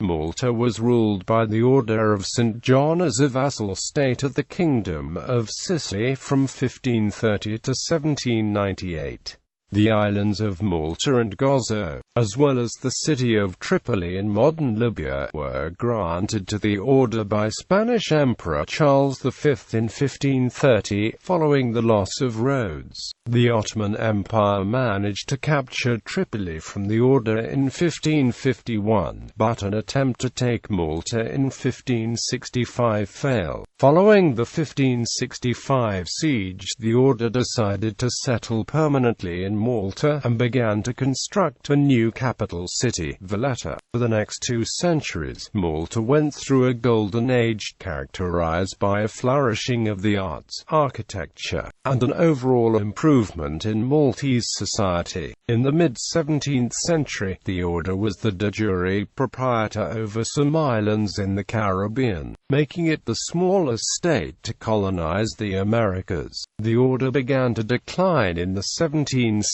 Malta was ruled by the Order of St. John as a vassal state of the Kingdom of Sicily from 1530 to 1798. The islands of Malta and Gozo, as well as the city of Tripoli in modern Libya, were granted to the order by Spanish Emperor Charles V in 1530, following the loss of Rhodes. The Ottoman Empire managed to capture Tripoli from the order in 1551, but an attempt to take Malta in 1565 failed. Following the 1565 siege, the order decided to settle permanently in Malta, and began to construct a new capital city, Valletta. For the next 2 centuries, Malta went through a golden age, characterized by a flourishing of the arts, architecture, and an overall improvement in Maltese society. In the mid-17th century, the order was the de jure proprietor over some islands in the Caribbean, making it the smallest state to colonize the Americas. The order began to decline in the 1770s,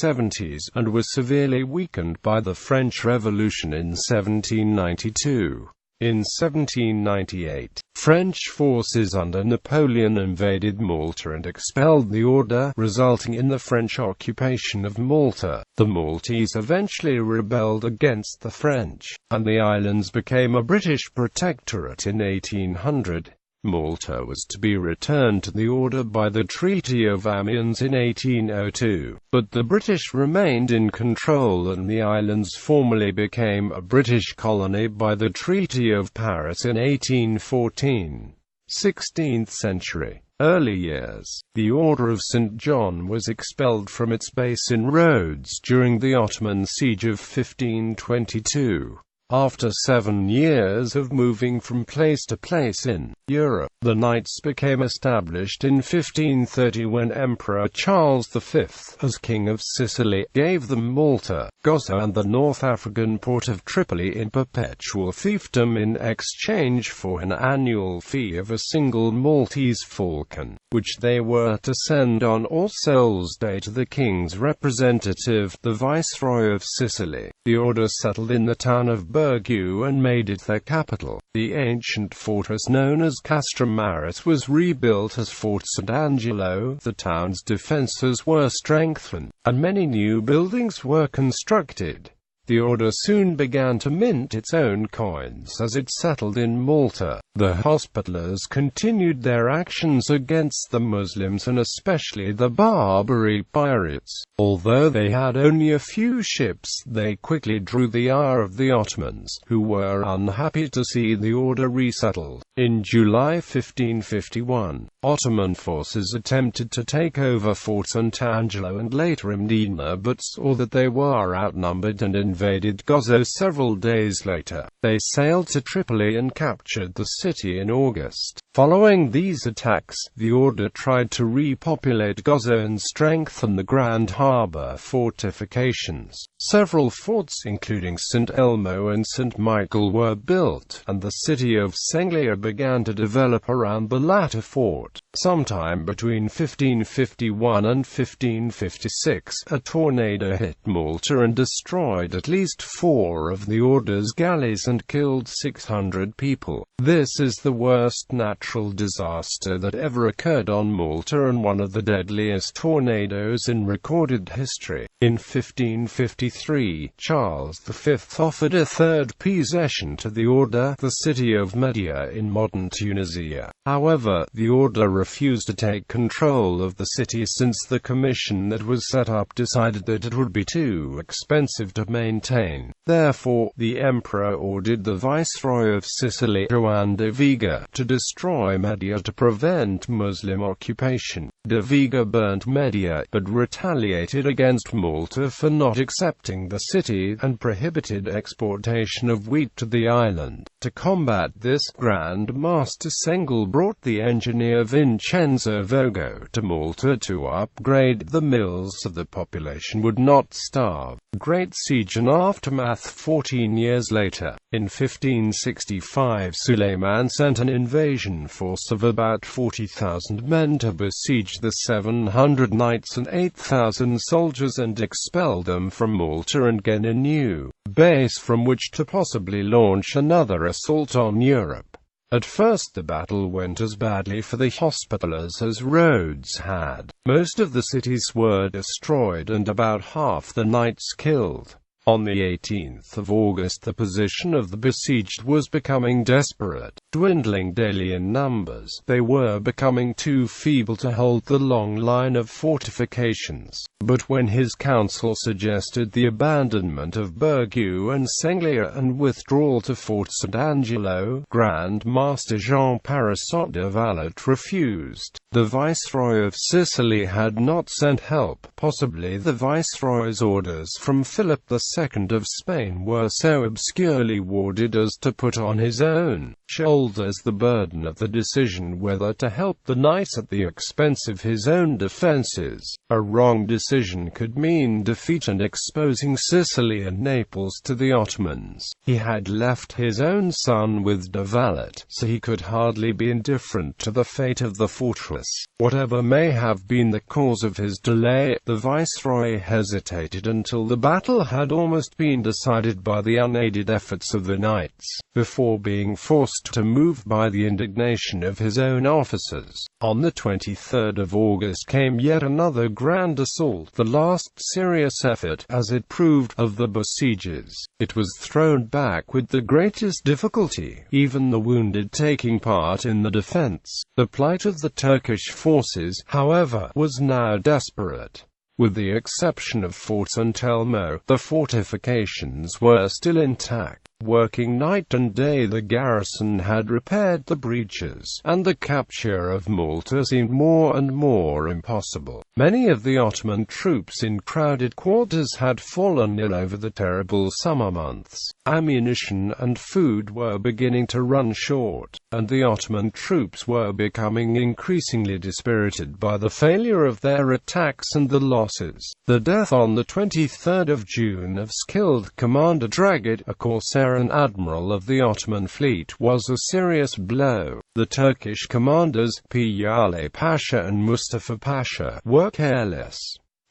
and was severely weakened by the French Revolution in 1792. In 1798, French forces under Napoleon invaded Malta and expelled the order, resulting in the French occupation of Malta. The Maltese eventually rebelled against the French, and the islands became a British protectorate in 1800. Malta was to be returned to the order by the Treaty of Amiens in 1802, but the British remained in control and the islands formally became a British colony by the Treaty of Paris in 1814. 16th century. Early years. The Order of St. John was expelled from its base in Rhodes during the Ottoman siege of 1522. After 7 years of moving from place to place in Europe, the Knights became established in 1530 when Emperor Charles V, as King of Sicily, gave them Malta, Gozo and the North African port of Tripoli in perpetual fiefdom in exchange for an annual fee of a single Maltese falcon, which they were to send on All Souls' Day to the king's representative, the Viceroy of Sicily. The order settled in the town of Birgu and made it their capital. The ancient fortress known as Castrum Maris was rebuilt as Fort St. Angelo. The town's defenses were strengthened, and many new buildings were constructed. The order soon began to mint its own coins as it settled in Malta. The Hospitallers continued their actions against the Muslims and especially the Barbary pirates. Although they had only a few ships, they quickly drew the ire of the Ottomans, who were unhappy to see the order resettled. In July 1551, Ottoman forces attempted to take over Fort St. Angelo and later Mdina, but saw that they were outnumbered and invaded Gozo several days later. They sailed to Tripoli and captured the city in August. Following these attacks, the order tried to repopulate Gozo and strengthen the Grand Harbour fortifications. Several forts including St. Elmo and St. Michael were built, and the city of Senglia began to develop around the latter fort. Sometime between 1551 and 1556, a tornado hit Malta and destroyed at least 4 of the order's galleys and killed 600 people. This is the worst natural disaster that ever occurred on Malta and one of the deadliest tornadoes in recorded history. In 1553, Charles V offered a third possession to the order, the city of Media in modern Tunisia. However, the order refused to take control of the city since the commission that was set up decided that it would be too expensive to maintain. Therefore, the emperor ordered the Viceroy of Sicily, Juan de Vega, to destroy Media to prevent Muslim occupation. De Vega burnt Media, but retaliated against Malta for not accepting the city, and prohibited exportation of wheat to the island. To combat this, Grand Master Sengel brought the engineer Vincenzo Vogo to Malta to upgrade the mills so the population would not starve. Great Siege and Aftermath. 14 years later, in 1565, Suleiman sent an invasion force of about 40,000 men to besiege the 700 knights and 8,000 soldiers and expel them from Malta and gain a new base from which to possibly launch another assault on Europe. At first the battle went as badly for the Hospitallers as Rhodes had. Most of the cities were destroyed and about half the knights killed. On the 18th of August the position of the besieged was becoming desperate, dwindling daily in numbers. They were becoming too feeble to hold the long line of fortifications. But when his council suggested the abandonment of Birgu and Senglia and withdrawal to Fort St. Angelo, Grand Master Jean Parasot de Valletta refused. The Viceroy of Sicily had not sent help. Possibly the Viceroy's orders from Philip II of Spain were so obscurely worded as to put on his own shoulders the burden of the decision whether to help the knights at the expense of his own defences. A wrong decision could mean defeat and exposing Sicily and Naples to the Ottomans. He had left his own son with de Valletta, so he could hardly be indifferent to the fate of the fortress. Whatever may have been the cause of his delay, the Viceroy hesitated until the battle had almost been decided by the unaided efforts of the knights, before being forced to move by the indignation of his own officers. On the 23rd of August came yet another grand assault, the last serious effort, as it proved, of the besiegers. It was thrown back with the greatest difficulty, even the wounded taking part in the defense. The plight of the Turkish forces, however, was now desperate. With the exception of Fort St. Elmo, the fortifications were still intact. Working night and day the garrison had repaired the breaches, and the capture of Malta seemed more and more impossible. Many of the Ottoman troops in crowded quarters had fallen ill over the terrible summer months. Ammunition and food were beginning to run short, and the Ottoman troops were becoming increasingly dispirited by the failure of their attacks and the losses. The death on the 23rd of June of skilled Commander Dragit, a corsair and admiral of the Ottoman fleet, was a serious blow. The Turkish commanders, Piyale Pasha and Mustafa Pasha, were careless.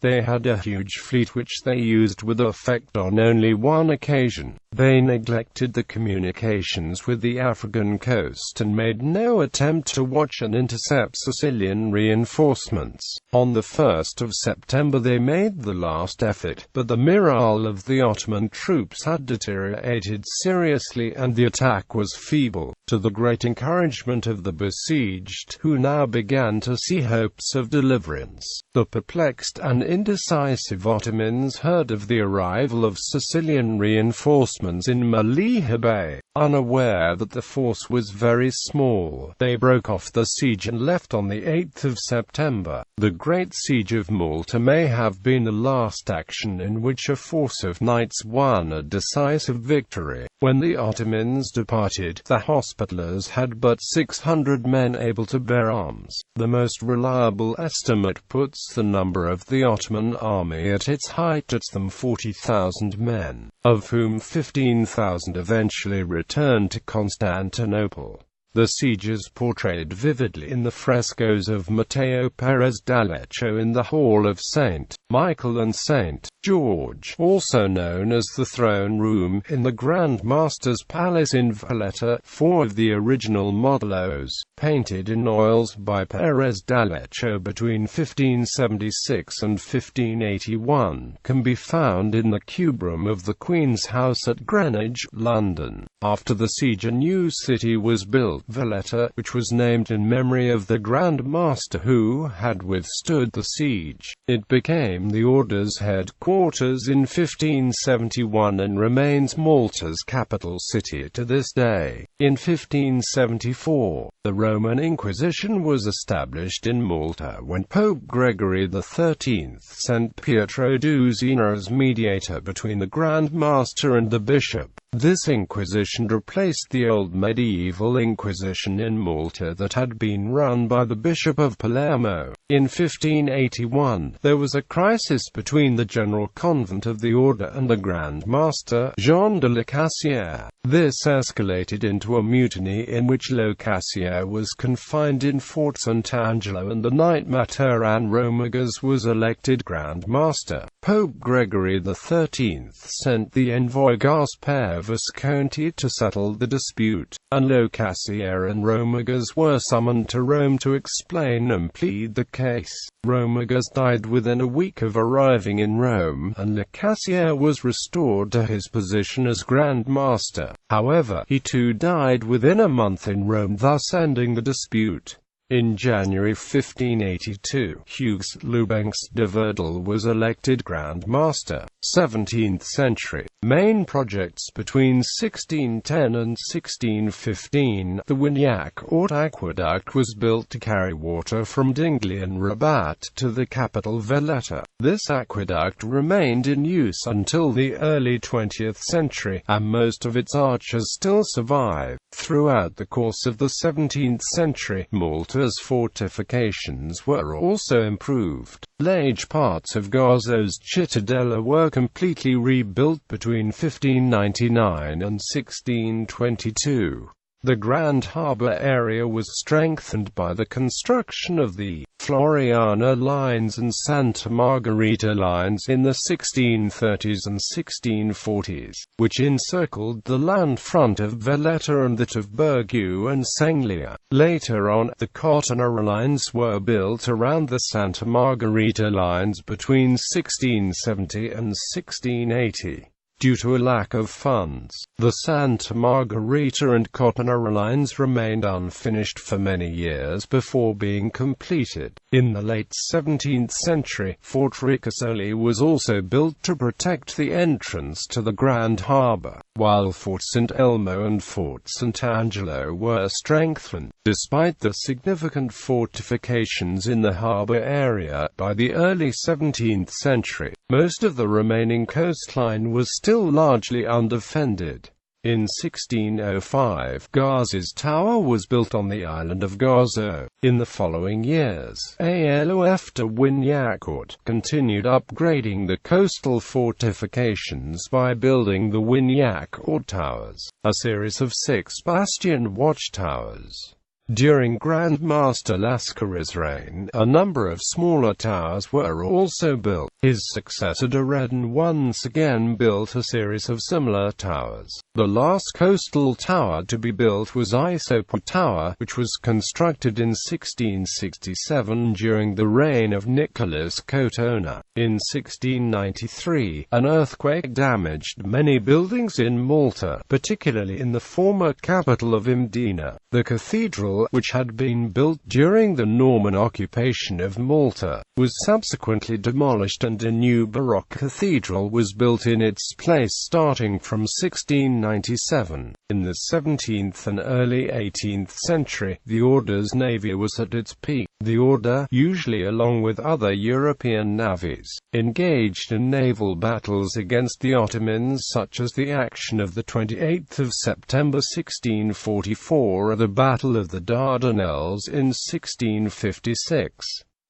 They had a huge fleet which they used with effect on only one occasion. They neglected the communications with the African coast and made no attempt to watch and intercept Sicilian reinforcements. On the 1st of September they made the last effort, but the morale of the Ottoman troops had deteriorated seriously and the attack was feeble, to the great encouragement of the besieged, who now began to see hopes of deliverance. The perplexed and indecisive Ottomans heard of the arrival of Sicilian reinforcements in Maliha Bay. Unaware that the force was very small, they broke off the siege and left on the 8th of September. The Great Siege of Malta may have been the last action in which a force of knights won a decisive victory. When the Ottomans departed, the Hospitallers had but 600 men able to bear arms. The most reliable estimate puts the number of the Ottoman army at its height at some 40,000 men, of whom 15,000 eventually returned to Constantinople. The siege is portrayed vividly in the frescoes of Matteo Perez d'Aleccio in the Hall of St. Michael and St. George, also known as the Throne Room, in the Grand Master's Palace in Valletta. Four of the original modellos, painted in oils by Perez d'Aleccio between 1576 and 1581, can be found in the cubrum of the Queen's House at Greenwich, London. After the siege a new city was built, Valletta, which was named in memory of the Grand Master who had withstood the siege. It became the Order's headquarters in 1571 and remains Malta's capital city to this day. In 1574, the Roman Inquisition was established in Malta when Pope Gregory XIII sent Pietro d'Usina as mediator between the Grand Master and the bishop. This Inquisition replaced the old medieval Inquisition in Malta that had been run by the Bishop of Palermo. In 1581, there was a crisis between the General Convent of the Order and the Grand Master, Jean de la Cassière. This escalated into a mutiny in which Locascio was confined in Fort Sant'Angelo, and the night Maturin Romagas was elected Grand Master. Pope Gregory XIII sent the envoy Gaspare Visconti to settle the dispute, and Locascio and Romagas were summoned to Rome to explain and plead the case. Romagas died within a week of arriving in Rome, and Locascio was restored to his position as Grand Master. However, he too died within a month in Rome, thus ending the dispute. In January 1582, Hugues Lubenx de Verdel was elected Grand Master. 17th century. Main projects between 1610 and 1615. The Wignac Aqueduct was built to carry water from Dingley and Rabat to the capital Valletta. This aqueduct remained in use until the early 20th century, and most of its arches still survive. Throughout the course of the 17th century, Malta's fortifications were also improved. Large parts of Gozo's Cittadella were completely rebuilt between 1599 and 1622. The Grand Harbour area was strengthened by the construction of the Floriana lines and Santa Margherita lines in the 1630s and 1640s, which encircled the land front of Valletta and that of Birgu and Senglia. Later on, the Cottonera lines were built around the Santa Margherita lines between 1670 and 1680. Due to a lack of funds, the Santa Margherita and Cottonera lines remained unfinished for many years before being completed. In the late 17th century, Fort Ricasoli was also built to protect the entrance to the Grand Harbour, while Fort St. Elmo and Fort Sant'Angelo were strengthened. Despite the significant fortifications in the harbour area, by the early 17th century, most of the remaining coastline was still largely undefended. In 1605, Gazi's Tower was built on the island of Gozo. In the following years, ALOF de Wignac continued upgrading the coastal fortifications by building the Wignac Towers, a series of 6 bastion watchtowers. During Grand Master Lascaris' reign, a number of smaller towers were also built. His successor de Redon once again built a series of similar towers. The last coastal tower to be built was Isopo Tower, which was constructed in 1667 during the reign of Nicholas Cotona. In 1693, an earthquake damaged many buildings in Malta, particularly in the former capital of Mdina. The cathedral, which had been built during the Norman occupation of Malta, was subsequently demolished and a new Baroque cathedral was built in its place starting from 1697. In the 17th and early 18th century, the Order's navy was at its peak. The Order, usually along with other European navies, engaged in naval battles against the Ottomans, such as the action of the 28th of September 1644 or the Battle of the Dardanelles in 1656.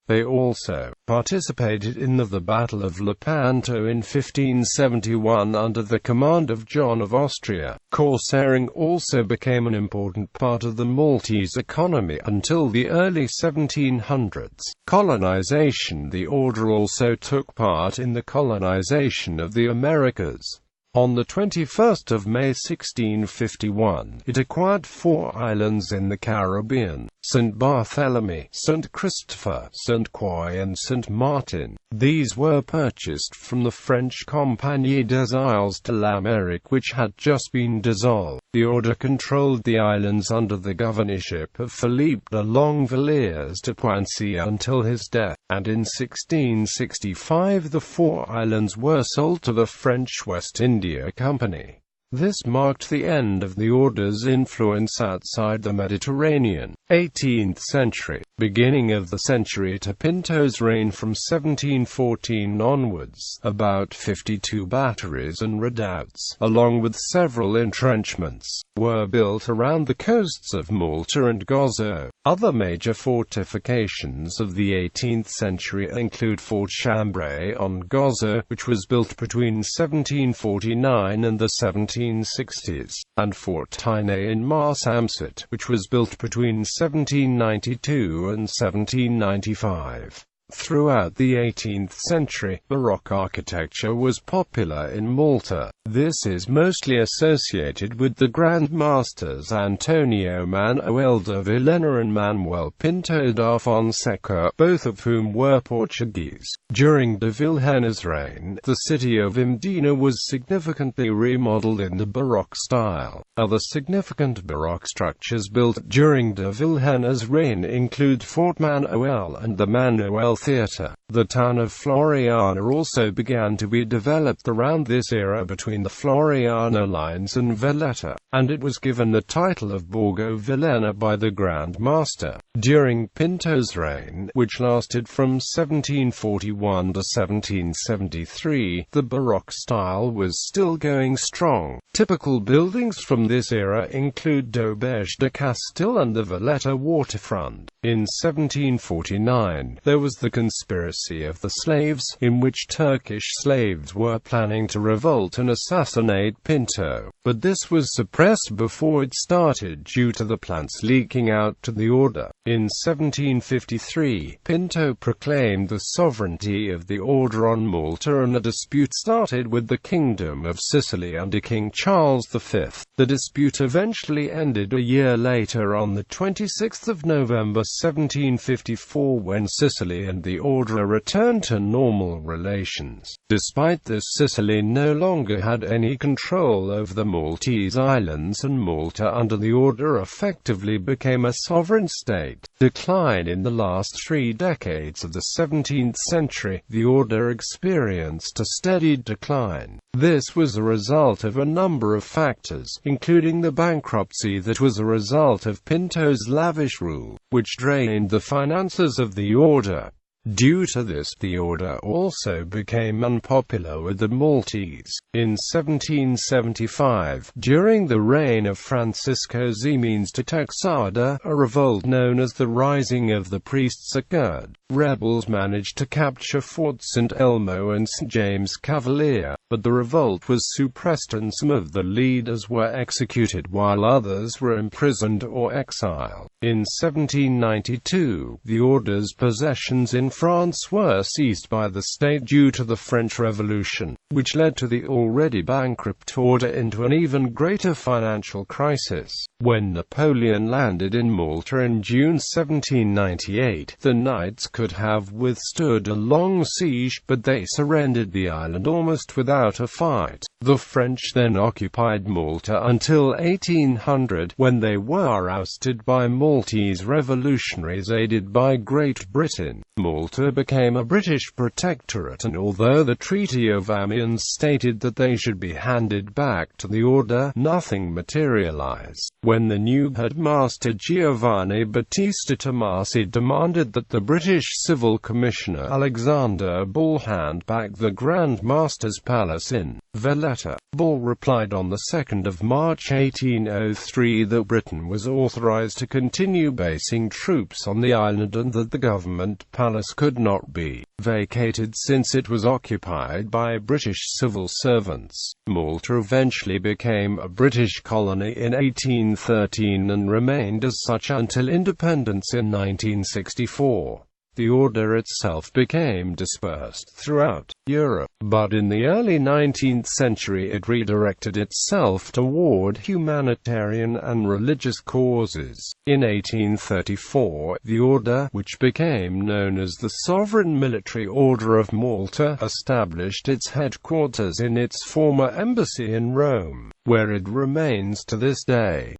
They also participated in the Battle of Lepanto in 1571 under the command of John of Austria. Corsairing also became an important part of the Maltese economy until the early 1700s. Colonization. The Order also took part in the colonization of the Americas. On the 21st of May 1651, it acquired 4 islands in the Caribbean: St. Barthélemy, St. Christopher, St. Croix and St. Martin. These were purchased from the French Compagnie des Isles de l'Amérique, which had just been dissolved. The Order controlled the islands under the governorship of Philippe de Longvilliers de Poissy until his death, and in 1665 the 4 islands were sold to the French West India Company. This marked the end of the Order's influence outside the Mediterranean. 18th century. beginning of the century to Pinto's reign from 1714 onwards, about 52 batteries and redoubts, along with several entrenchments, were built around the coasts of Malta and Gozo. Other major fortifications of the 18th century include Fort Chambray on Gozo, which was built between 1749 and the 1760s, and Fort Tainay in Marsamsat, which was built between 1792 and 1795. Throughout the 18th century, Baroque architecture was popular in Malta. This is mostly associated with the Grand Masters Antonio Manuel de Villena and Manuel Pinto da Fonseca, both of whom were Portuguese. During de Villena's reign, the city of Mdina was significantly remodeled in the Baroque style. Other significant Baroque structures built during de Villena's reign include Fort Manuel and the Manuel Theatre. The town of Floriana also began to be developed around this era between the Floriana lines and Valletta, and it was given the title of Borgo Villena by the Grand Master. During Pinto's reign, which lasted from 1741 to 1773, the Baroque style was still going strong. Typical buildings from this era include Dauberge de Castile and the Valletta waterfront. In 1749, there was the conspiracy of the slaves, in which Turkish slaves were planning to revolt and assassinate Pinto, but this was suppressed before it started due to the plans leaking out to the order. In 1753, Pinto proclaimed the sovereignty of the order on Malta and a dispute started with the Kingdom of Sicily under King Charles V. The dispute eventually ended a year later on the 26th of November 1754 when Sicily and the order returned to normal relations. Despite this, Sicily no longer had any control over the Maltese islands, and Malta under the order effectively became a sovereign state. Decline. In the last 3 decades of the 17th century, the order experienced a steady decline. This was a result of a number of factors, including the bankruptcy that was a result of Pinto's lavish rule, which drained the finances of the order. Due to this, the order also became unpopular with the Maltese. In 1775, during the reign of Francisco Ximenes de Texada, a revolt known as the Rising of the Priests occurred. Rebels managed to capture Fort St. Elmo and St. James Cavalier, but the revolt was suppressed and some of the leaders were executed while others were imprisoned or exiled. In 1792, the order's possessions in France were seized by the state due to the French Revolution, which led to the already bankrupt order into an even greater financial crisis. When Napoleon landed in Malta in June 1798, the Knights could have withstood a long siege, but they surrendered the island almost without a fight. The French then occupied Malta until 1800, when they were ousted by Maltese revolutionaries aided by Great Britain. Malta became a British protectorate, and although the Treaty of Amiens stated that they should be handed back to the order, nothing materialized. When the new headmaster Giovanni Battista Tomasi demanded that the British Civil Commissioner Alexander Ball hand back the Grand Master's palace in Valletta, Ball replied on the 2nd of March 1803 that Britain was authorized to continue basing troops on the island and that the government palace could not be vacated since it was occupied by British civil servants. Malta eventually became a British colony in 1813 and remained as such until independence in 1964. The order itself became dispersed throughout Europe, but in the early 19th century it redirected itself toward humanitarian and religious causes. In 1834, the order, which became known as the Sovereign Military Order of Malta, established its headquarters in its former embassy in Rome, where it remains to this day.